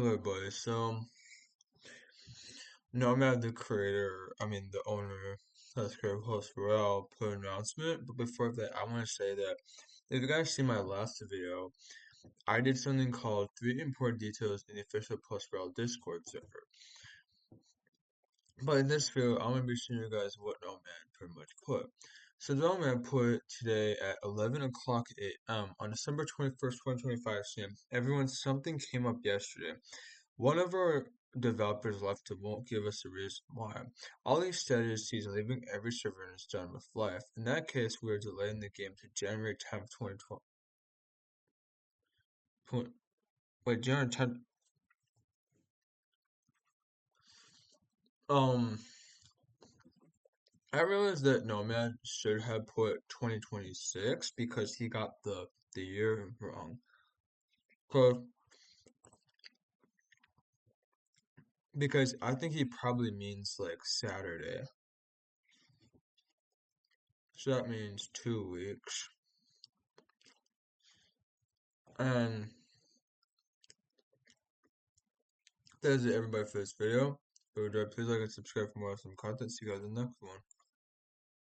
Hello, buddy. Nomad, the creator, the owner, has created Post Pharrell put an announcement. But before that, I want to say that if you guys see my last video, I did something called 3 important details in the official Post Pharrell Discord server. But in this video, I'm going to be showing you guys what Nomad pretty much put. So Nomad put today at 11 o'clock on December 21st, 2025 CM. Everyone, something came up yesterday. One of our developers left and won't give us a reason why. All he said is he's leaving every server and is done with life. In that case, we are delaying the game to January 10th, 2012. Wait, January 10th. Um, I realized that Nomad should have put 2026 because he got the year wrong. So, because I think he probably means like Saturday. So that means 2 weeks. And that's it, everybody, for this video. If you enjoyed, please like and subscribe for more awesome content. See you guys in the next one.